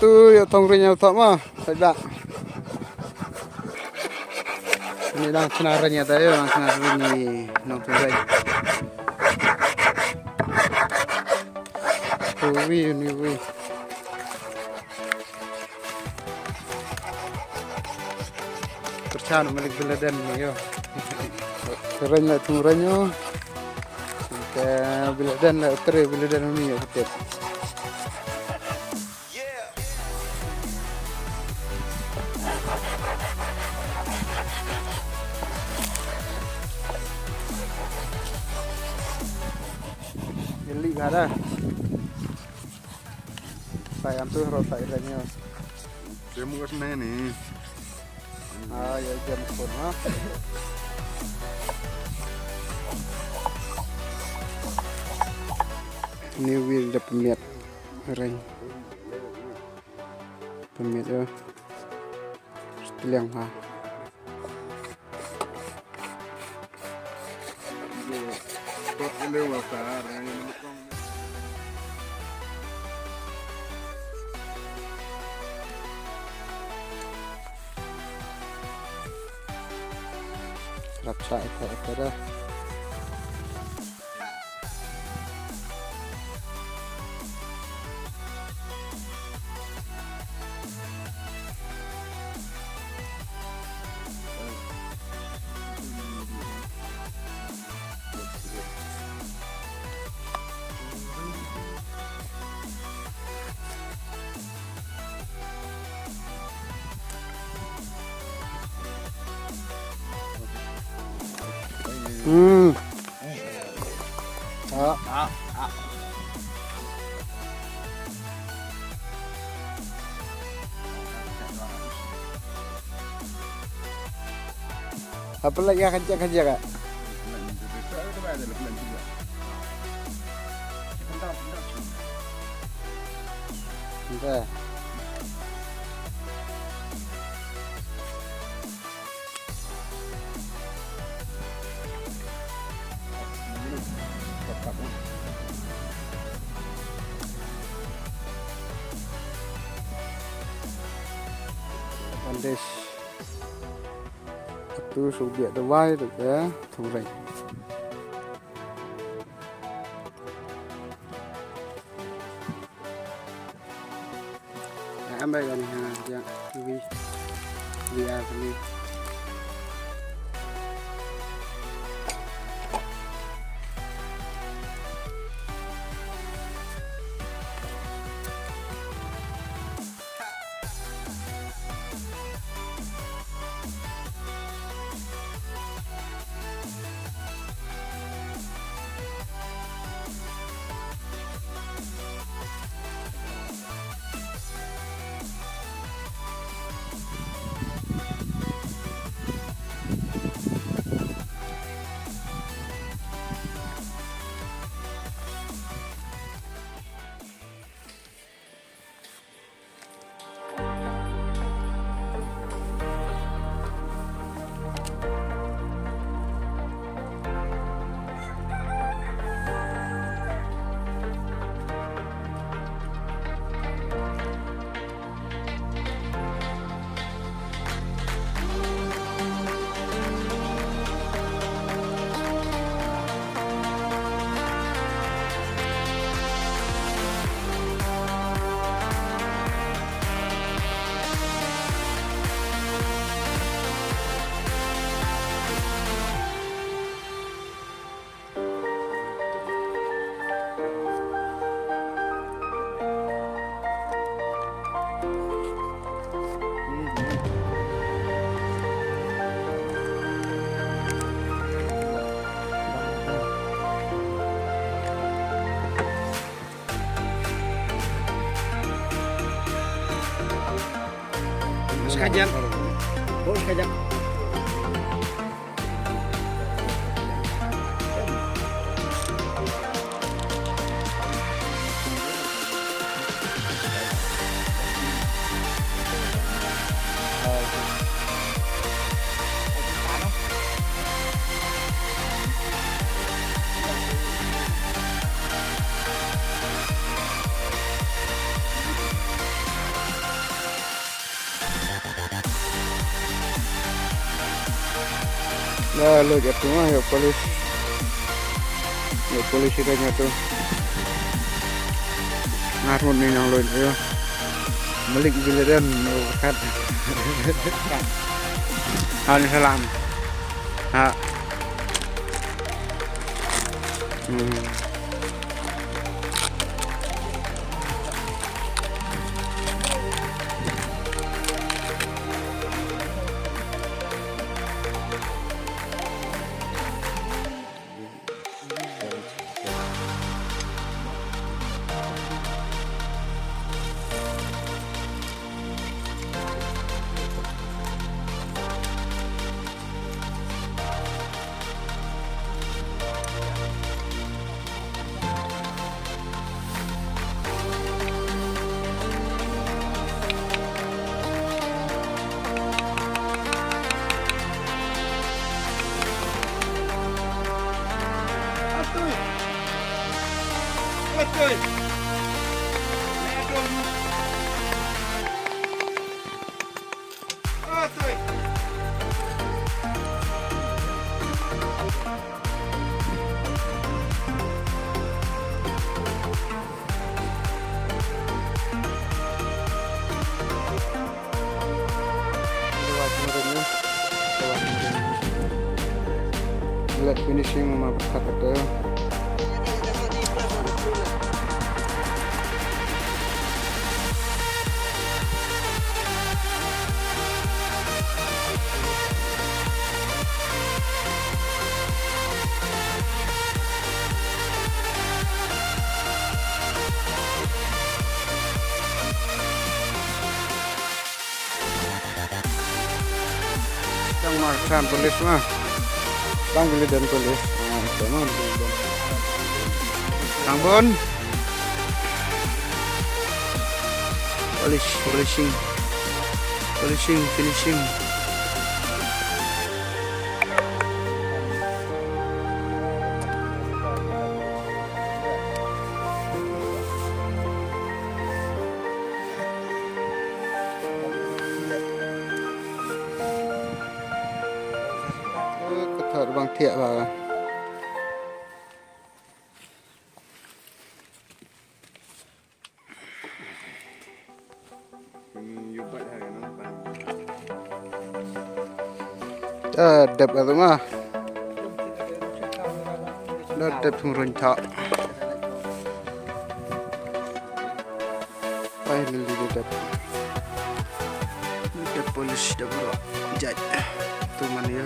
tu ya tong ring tak mah. Tidak. Ini lang senarnya tayo, ang senar ni nong turay. Uwi, uwi. Percaya malik beladan yo. Keranya turanyo. Ke beladan la utre beladan ni yo betul. Geli kada. Saya ambil rota irannya. Dia mau ke sana nih. Ah, ya jam pun ha. Ini wheel dah pemiat ring. Pemiat ya. Seteliang ha. Kok lewat sekarang ini. Raksa itu dah. Apa lagi akan kerja kak? Entah. Pandes. Itu subiak dewai tu ya, turai. Ambil kan ha, ya, biar ni. Sekajang. Oh, sekajang. Dah lo jatuh mah ya polis. Ya polis iranya tuh. Ngarun nih yang lo itu. Balik giliran kat. Salam. Ha. Lihat finishing sama berkata yang makan polis mah bang beli dan polis Kang Bon finishing bang tiap lah. Đập ở đúng không? Đó đập thùng run thọ. Ay lili đập. Đập polis đập rồi. Chạy. Tu mana ya?